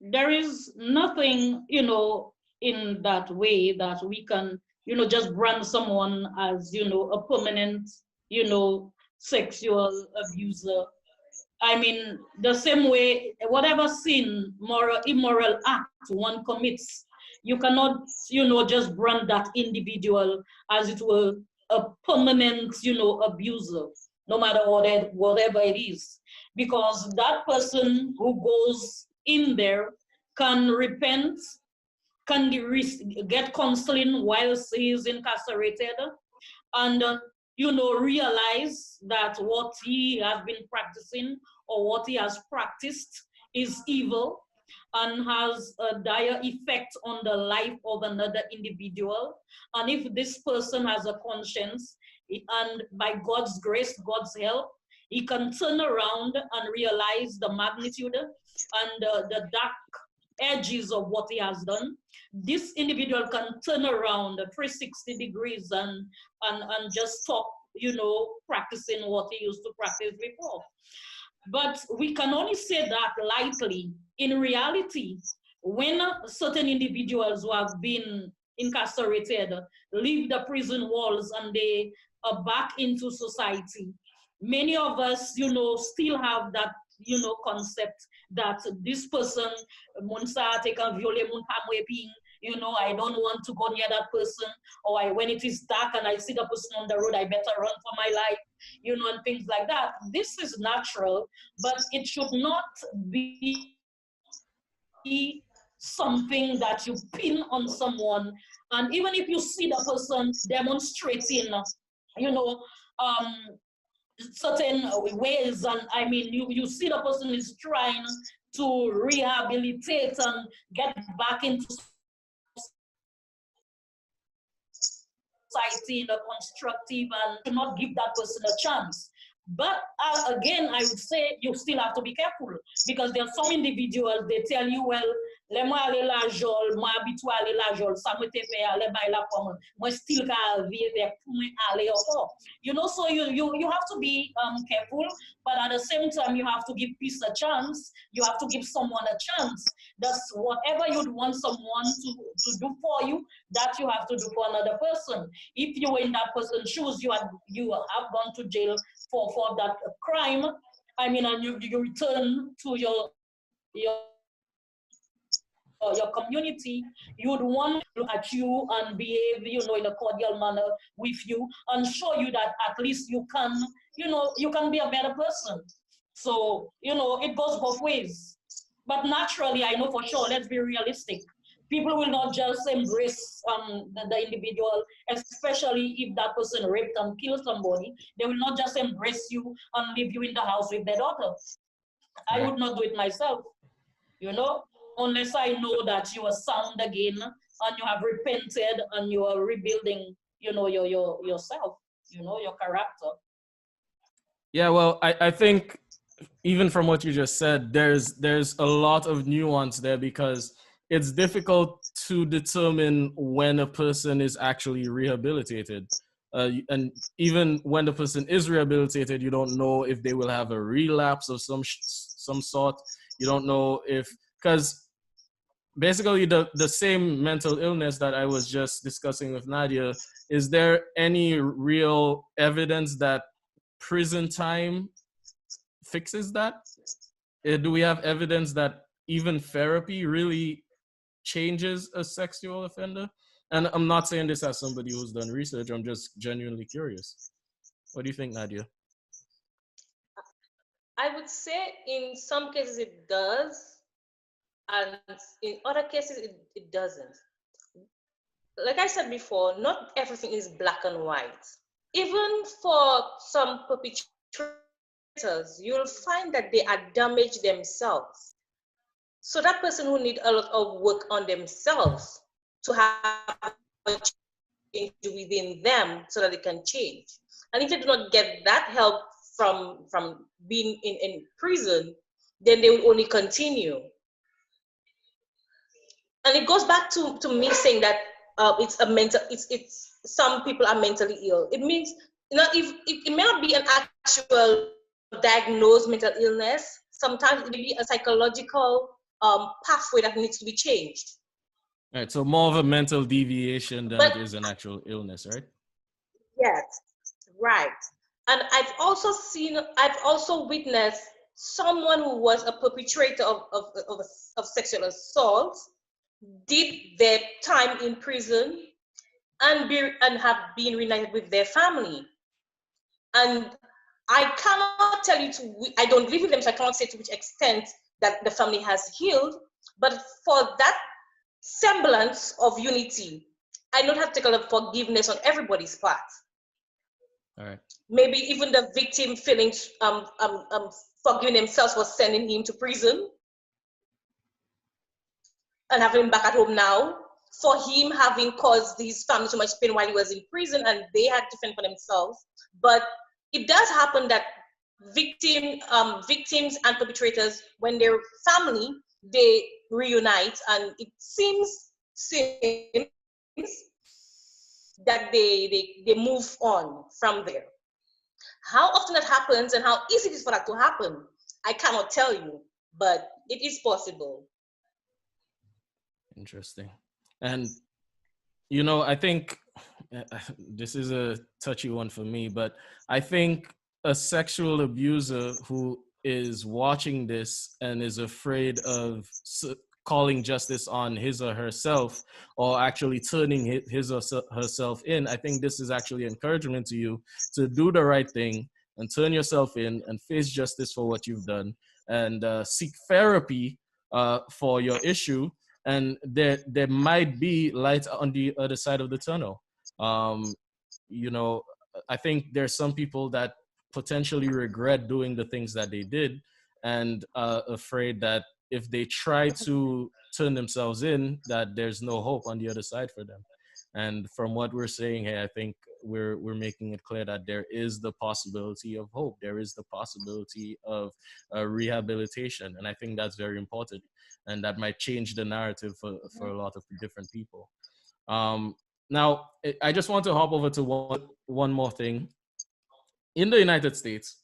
[SPEAKER 2] There is nothing, in that way that we can, just brand someone as, a permanent, sexual abuser. I mean, the same way, whatever sin, moral, immoral act one commits, you cannot, just brand that individual as it were a permanent, abuser, no matter whatever it is. Because that person who goes in there can repent, can get counseling whilst he is incarcerated, and realize that what he has been practicing or what he has practiced is evil and has a dire effect on the life of another individual. And if this person has a conscience, and by God's grace, God's help, he can turn around and realize the magnitude and the dark edges of what he has done. This individual can turn around 360 degrees and just stop, practicing what he used to practice before. But we can only say that lightly. In reality, when certain individuals who have been incarcerated leave the prison walls and they are back into society, many of us, still have that, concept that this person, Monsa take a viole I don't want to go near that person, or when it is dark and I see the person on the road, I better run for my life, and things like that. This is natural, but it should not be something that you pin on someone. And even if you see the person demonstrating, you know, um, certain ways, and I mean, you see the person is trying to rehabilitate and get back into society in a constructive, and to not give that person a chance. But again, I would say you still have to be careful, because there are some individuals, they tell you, well, Les moi aller la jol, moi habitué aller la jol, ça me te fait aller bay la pour moi still ka vivre pour moi aller encore. You know, so you have to be careful, but at the same time you have to give peace a chance. You have to give someone a chance. That's whatever you'd want someone to do for you, that you have to do for another person. If you were in that person's shoes, you have gone to jail for that crime. I mean, and you return to your community, you would want to look at you and behave, you know, in a cordial manner with you and show you that at least you can, you know, you can be a better person. So, you know, it goes both ways. But naturally, I know for sure, let's be realistic. People will not just embrace the individual, especially if that person raped and killed somebody. They will not just embrace you and leave you in the house with their daughter. I would not do it myself, you know, unless I know that you are sound again and you have repented and you are rebuilding, you know, yourself, you know, your character.
[SPEAKER 1] Yeah, well, I think even from what you just said, there's a lot of nuance there because it's difficult to determine when a person is actually rehabilitated. And even when the person is rehabilitated, you don't know if they will have a relapse of some sort. You don't know if, because basically the same mental illness that I was just discussing with Nadia, is there any real evidence that prison time fixes that? Do we have evidence that even therapy really changes a sexual offender? And I'm not saying this as somebody who's done research, I'm just genuinely curious. What do you think, Nadia?
[SPEAKER 3] I would say in some cases it does, and in other cases it doesn't. Like I said before, not everything is black and white. Even for some perpetrators, you'll find that they are damaged themselves. So that person will need a lot of work on themselves to have a change within them so that they can change. And if they do not get that help from being in prison, then they will only continue. And it goes back to me saying that it's a mental, it's some people are mentally ill. It means, you know, if it may not be an actual diagnosed mental illness, sometimes it may be a psychological pathway that needs to be changed.
[SPEAKER 1] All right, so more of a mental deviation than it is an actual illness, right?
[SPEAKER 3] Yes, right. And I've also witnessed someone who was a perpetrator of sexual assault did their time in prison and have been reunited with their family. And I cannot tell you I don't live with them, so I cannot say to which extent that the family has healed, but for that semblance of unity, I don't have to take a lot of forgiveness on everybody's part.
[SPEAKER 1] All right.
[SPEAKER 3] Maybe even the victim feeling forgiving themselves for sending him to prison and having him back at home now, for him having caused his family so much pain while he was in prison and they had to fend for themselves. But it does happen that victims and perpetrators, when their family, they reunite, and it seems that they move on from there. How often that happens and how easy it is for that to happen, I cannot tell you, but it is possible.
[SPEAKER 1] Interesting. And, you know, I think this is a touchy one for me, but I think a sexual abuser who is watching this and is afraid of calling justice on his or herself, or actually turning his or herself in, I think this is actually encouragement to you to do the right thing and turn yourself in and face justice for what you've done, and seek therapy for your issue. And there might be light on the other side of the tunnel. You know, I think there's some people that potentially regret doing the things that they did, and afraid that if they try to turn themselves in, that there's no hope on the other side for them. And from what we're saying here, I think we're making it clear that there is the possibility of hope. There is the possibility of rehabilitation, and I think that's very important, and that might change the narrative for a lot of different people. Now, I just want to hop over to one more thing. In the United States,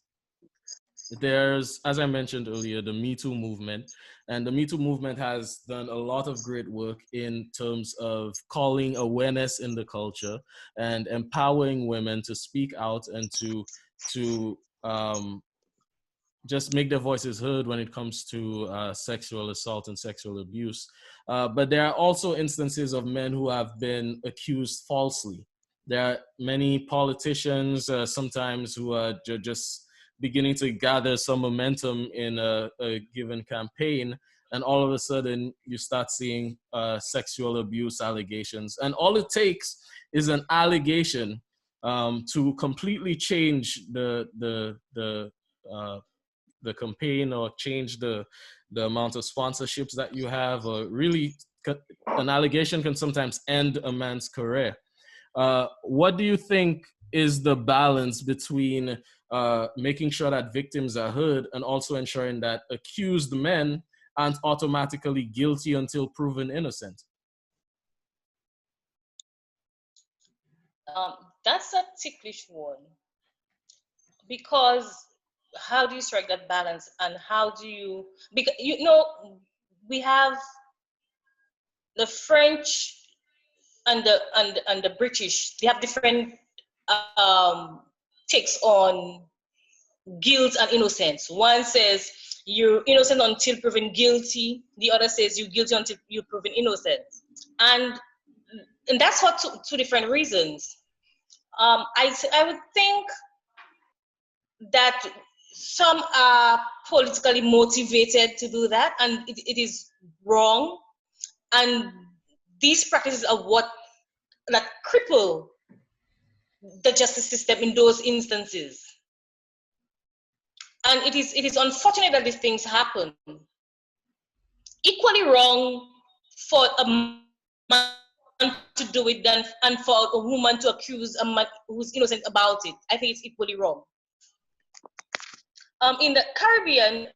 [SPEAKER 1] there's, as I mentioned earlier, the Me Too movement. And the Me Too movement has done a lot of great work in terms of calling awareness in the culture and empowering women to speak out and to just make their voices heard when it comes to sexual assault and sexual abuse. But there are also instances of men who have been accused falsely. There are many politicians sometimes who are just beginning to gather some momentum in a given campaign, and all of a sudden you start seeing sexual abuse allegations. And all it takes is an allegation to completely change the campaign, or change the amount of sponsorships that you have, or really an allegation can sometimes end a man's career. What do you think is the balance between making sure that victims are heard and also ensuring that accused men aren't automatically guilty until proven innocent?
[SPEAKER 3] That's a ticklish one, because how do you strike that balance, and how do you, because we have the French and the British, they have different takes on guilt and innocence. One says you're innocent until proven guilty. The other says you're guilty until you're proven innocent. And that's for two different reasons. I would think that some are politically motivated to do that, and it is wrong. And these practices are what that cripple the justice system in those instances. And it is unfortunate that these things happen. Equally wrong for a man to do it than, and for a woman to accuse a man who's innocent about it. I think it's equally wrong. In the Caribbean,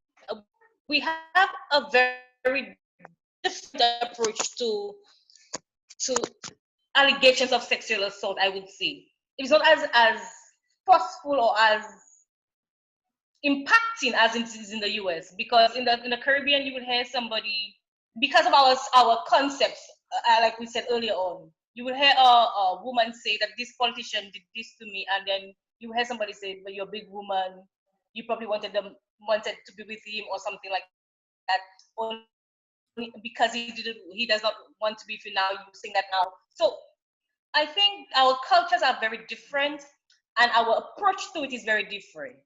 [SPEAKER 3] we have a very different approach to allegations of sexual assault, I would say. It's not as forceful or as impacting as it is in the US, because in the Caribbean you would hear somebody, because of our concepts, like we said earlier on, you would hear a woman say that this politician did this to me, and then you hear somebody say, but you're a big woman, you probably wanted to be with him or something like that, only because he does not want to be with you now, you sing that now. So I think our cultures are very different, and our approach to it is very different.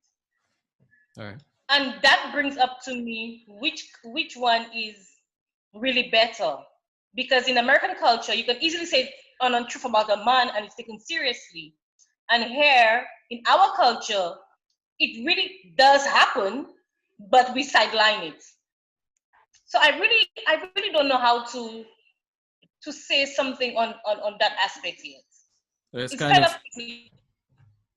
[SPEAKER 1] All right.
[SPEAKER 3] And that brings up to me which one is really better. Because in American culture, you can easily say an untruth about a man and it's taken seriously. And here in our culture, it really does happen, but we sideline it. So I really don't know how to say something on that aspect yet.
[SPEAKER 1] It's kind of,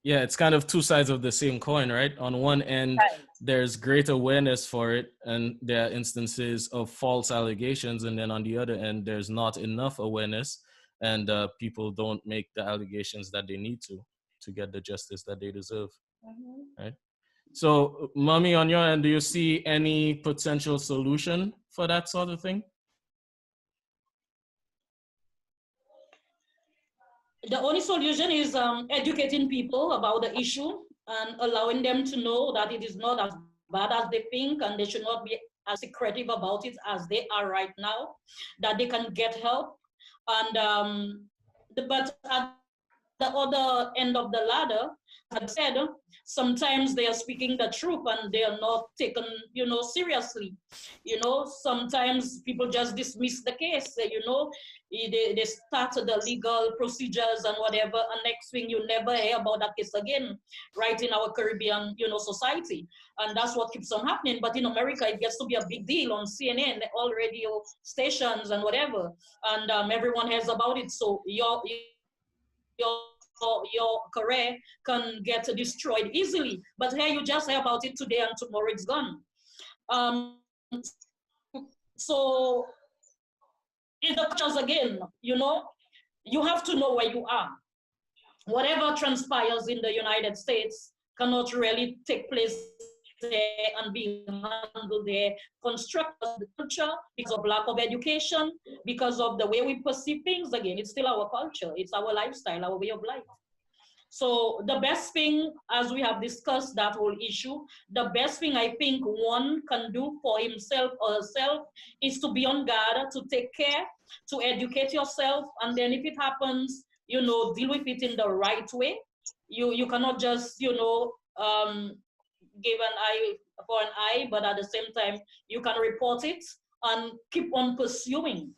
[SPEAKER 1] yeah, it's kind of two sides of the same coin, right? On one end,
[SPEAKER 3] right,
[SPEAKER 1] there's great awareness for it, and there are instances of false allegations. And then on the other end, there's not enough awareness, and people don't make the allegations that they need to get the justice that they deserve, right? So, Mommy, on your end, do you see any potential solution for that sort of thing?
[SPEAKER 2] The only solution is educating people about the issue and allowing them to know that it is not as bad as they think, and they should not be as secretive about it as they are right now, that they can get help. And but at the other end of the ladder, I said, sometimes they are speaking the truth and they are not taken, seriously. Sometimes people just dismiss the case. They start the legal procedures and whatever, and next thing you never hear about that case again, right in our Caribbean, society. And that's what keeps on happening. But in America, it gets to be a big deal on CNN, all radio stations and whatever, and everyone hears about it. So your career can get destroyed easily. But here you just hear about it today and tomorrow it's gone. So in the cultures again, you have to know where you are. Whatever transpires in the United States cannot really take place there and be handled there. Construct the culture because of lack of education, because of the way we perceive things. Again, it's still our culture, it's our lifestyle, our way of life. So the best thing, as we have discussed that whole issue, the best thing I think one can do for himself or herself is to be on guard, to take care, to educate yourself, and then if it happens, deal with it in the right way. You cannot just, give an eye for an eye, but at the same time, you can report it and keep on pursuing,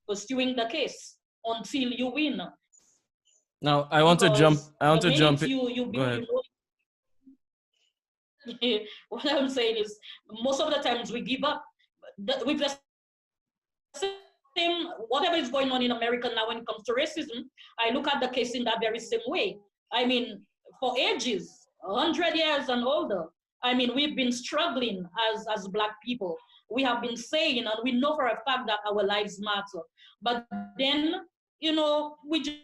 [SPEAKER 2] pursuing the case until you win.
[SPEAKER 1] Now, I want to jump. I want to jump.
[SPEAKER 2] Go ahead. What I'm saying is, most of the times we give up. With the same, whatever is going on in America now when it comes to racism, I look at the case in that very same way. I mean, for ages, 100 years and older, I mean, we've been struggling as Black people. We have been saying, and we know for a fact that our lives matter. But then, we just,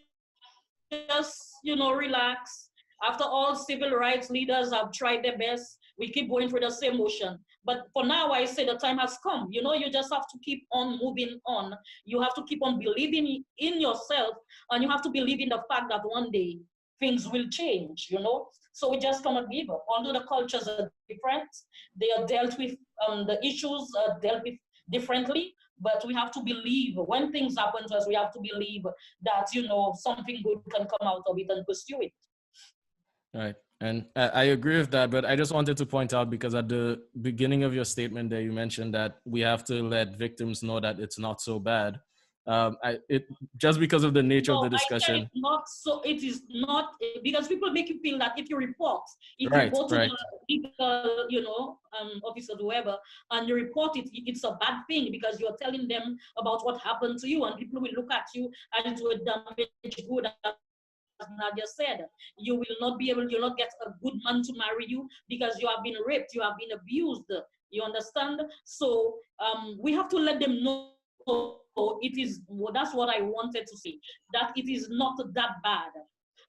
[SPEAKER 2] relax. After all, civil rights leaders have tried their best. We keep going through the same motion. But for now, I say the time has come. You just have to keep on moving on. You have to keep on believing in yourself, and you have to believe in the fact that one day things will change, So we just cannot give up. Although the cultures are different, they are dealt with, the issues are dealt with differently, but we have to believe when things happen to us, we have to believe that, something good can come out of it and pursue it.
[SPEAKER 1] Right. And I agree with that, but I just wanted to point out, because at the beginning of your statement there, you mentioned that we have to let victims know that it's not so bad. Just because of the nature of the discussion.
[SPEAKER 2] I said it's not so. It is not, because people make you feel that if you report, if
[SPEAKER 1] right,
[SPEAKER 2] you go to
[SPEAKER 1] right.
[SPEAKER 2] the legal, officers, whoever, and you report it, it's a bad thing because you're telling them about what happened to you, and people will look at you as it would damage good. As Nadia said, you will not be able, you'll not get a good man to marry you because you have been raped, you have been abused. You understand? So we have to let them know. It is, that's what I wanted to say, that it is not that bad.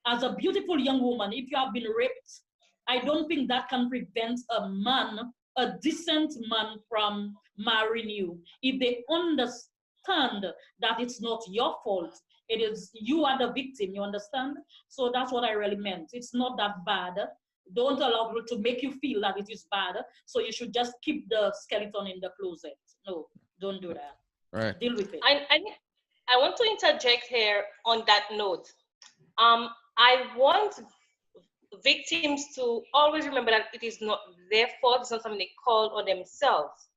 [SPEAKER 2] As a beautiful young woman, if you have been raped, I don't think that can prevent a man, a decent man, from marrying you. If they understand that it's not your fault, it is, you are the victim, you understand? So that's what I really meant. It's not that bad. Don't allow people to make you feel that it is bad. So you should just keep the skeleton in the closet. No, don't do that.
[SPEAKER 1] Right.
[SPEAKER 2] Deal with it.
[SPEAKER 3] I want to interject here on that note. I want victims to always remember that it is not their fault, it's not something they called on themselves.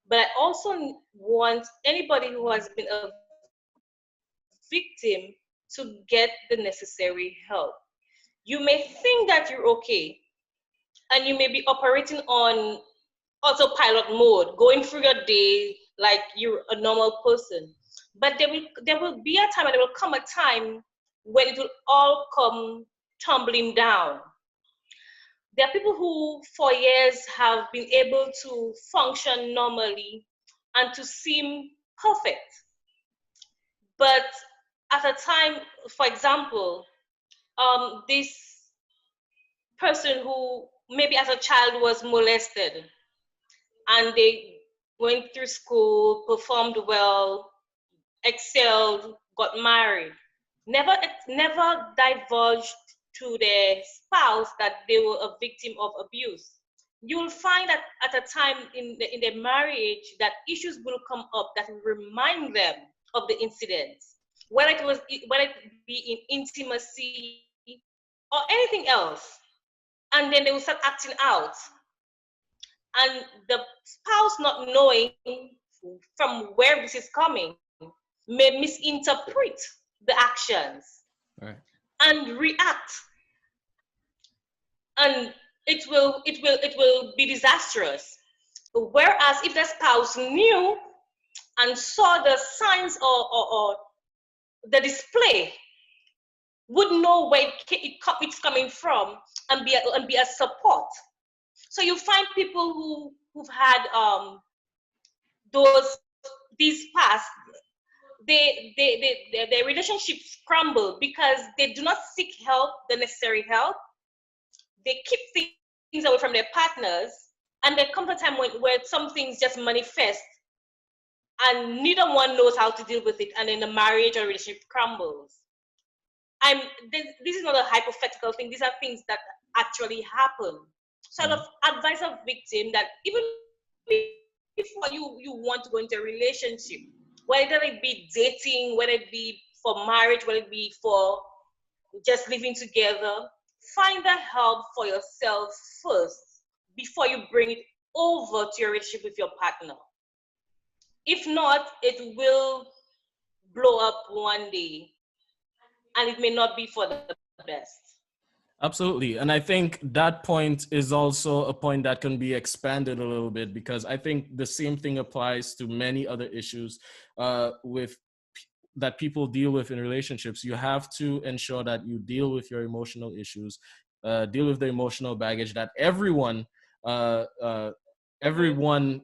[SPEAKER 3] But I also want anybody who has been a victim to get the necessary help. You may think that you're okay, and you may be operating on autopilot mode, going through your day like you're a normal person. But there will be a time, and there will come a time when it will all come tumbling down. There are people who for years have been able to function normally and to seem perfect. But at a time, for example, this person who maybe as a child was molested, and they went through school, performed well, excelled, got married, never divulged to their spouse that they were a victim of abuse. You'll find that at a time in their marriage that issues will come up that will remind them of the incidents, whether it be in intimacy or anything else, and then they will start acting out. And the spouse, not knowing from where this is coming, may misinterpret the actions
[SPEAKER 1] Right.
[SPEAKER 3] and react, and it will be disastrous. Whereas if the spouse knew and saw the signs, or the display, would know where it's coming from, and be a support. So you find people who've had those these past, their relationships crumble because they do not seek help, the necessary help. They keep things away from their partners, and there comes a time where some things just manifest, and neither one knows how to deal with it, and then the marriage or relationship crumbles. This is not a hypothetical thing. These are things that actually happen. So I advise a victim that even before you want to go into a relationship, whether it be dating, whether it be for marriage, whether it be for just living together, find the help for yourself first before you bring it over to your relationship with your partner. If not, it will blow up one day, and it may not be for the best.
[SPEAKER 1] Absolutely. And I think that point is also a point that can be expanded a little bit, because I think the same thing applies to many other issues that people deal with in relationships. You have to ensure that you deal with your emotional issues, deal with the emotional baggage that everyone uh, uh, everyone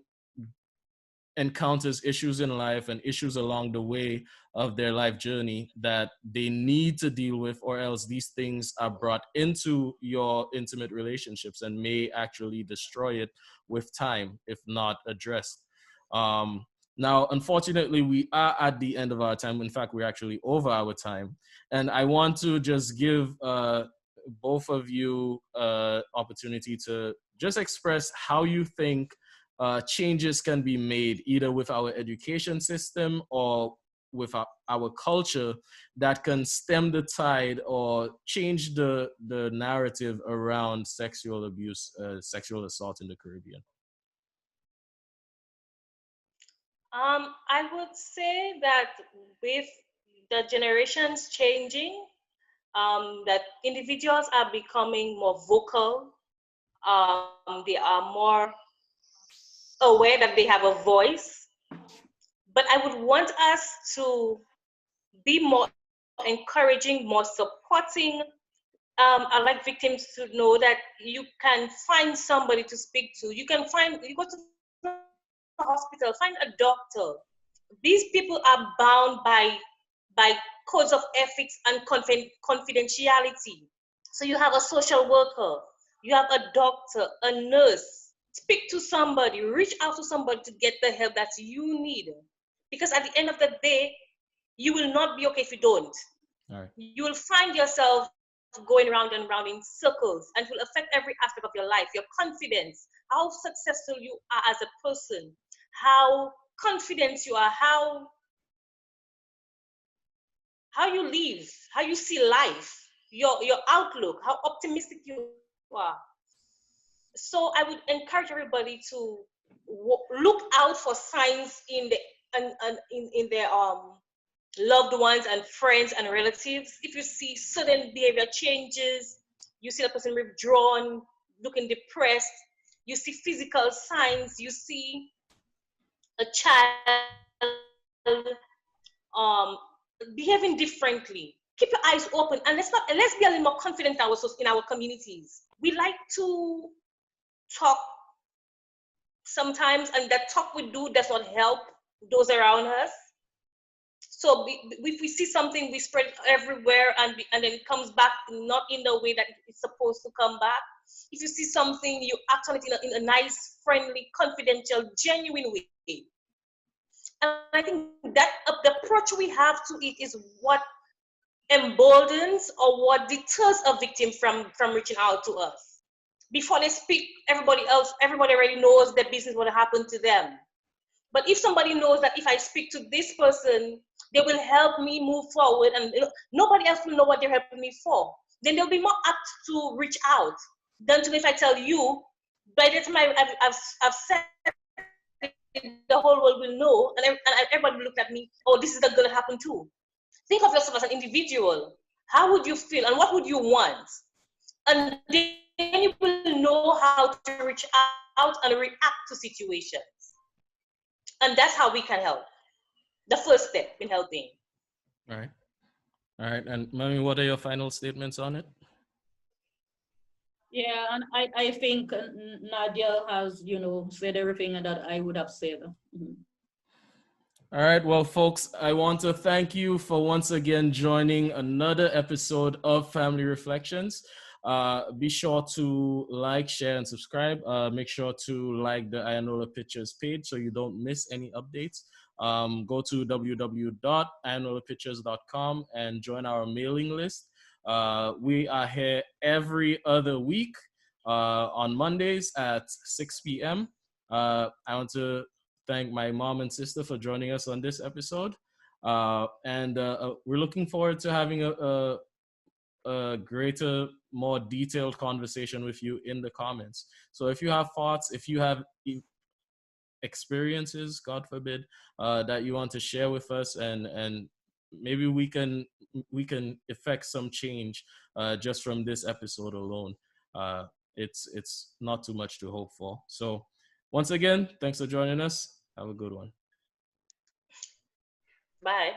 [SPEAKER 1] encounters issues in life and issues along the way of their life journey that they need to deal with, or else these things are brought into your intimate relationships and may actually destroy it with time if not addressed. Um, Now, unfortunately, we are at the end of our time. In fact, we're actually over our time. And I want to just give both of you opportunity to just express how you think changes can be made either with our education system or with our culture that can stem the tide or change the narrative around sexual abuse, sexual assault in the Caribbean.
[SPEAKER 3] I would say that with the generations changing, that individuals are becoming more vocal. They are more aware that they have a voice. But I would want us to be more encouraging, more supporting. I like victims to know that you can find somebody to speak to. You go to the hospital, find a doctor. These people are bound by codes of ethics and confidentiality. So you have a social worker, you have a doctor, a nurse. Speak to somebody, reach out to somebody to get the help that you need. Because at the end of the day, you will not be okay if you don't.
[SPEAKER 1] All right.
[SPEAKER 3] You will find yourself going round and round in circles, and it will affect every aspect of your life, your confidence, how successful you are as a person, how confident you are, how you live, how you see life, your outlook, how optimistic you are. So I would encourage everybody to look out for signs in their loved ones and friends and relatives. If you see sudden behavior changes, you see the person withdrawn, looking depressed, you see physical signs, you see a child behaving differently, keep your eyes open, and let's be a little more confident in our communities. We like to talk sometimes, and that talk we do does not help those around us. So if we see something, we spread it everywhere, and then it comes back not in the way that it's supposed to come back. If you see something, you act on it in a nice, friendly, confidential, genuine way. And I think that the approach we have to it is what emboldens or what deters a victim from reaching out to us. Before they speak, everybody already knows their business will happen to them. But if somebody knows that if I speak to this person, they will help me move forward, and nobody else will know what they're helping me for. then they'll be more apt to reach out than to if I tell you, by the time I've said it, the whole world will know, and everybody will look at me, oh, this is not going to happen too. Think of yourself as an individual. How would you feel and what would you want? And then you will know how to reach out and react to situations. And that's how we can help. The first step in helping.
[SPEAKER 1] All right. All right. And Mami, what are your final statements on it?
[SPEAKER 2] Yeah, and I think Nadia has, said everything that I would have said. Mm-hmm.
[SPEAKER 1] All right, well, folks, I want to thank you for once again joining another episode of Family Reflections. Be sure to like, share, and subscribe. Make sure to like the Ayanola Pictures page so you don't miss any updates. Go to www.ayanolapictures.com and join our mailing list. We are here every other week on Mondays at 6 p.m. I want to thank my mom and sister for joining us on this episode. And we're looking forward to having a greater, more detailed conversation with you in the comments. So if you have thoughts, if you have experiences, God forbid, that you want to share with us, and maybe we can effect some change just from this episode alone. It's not too much to hope for. So once again, thanks for joining us. Have a good one.
[SPEAKER 3] Bye.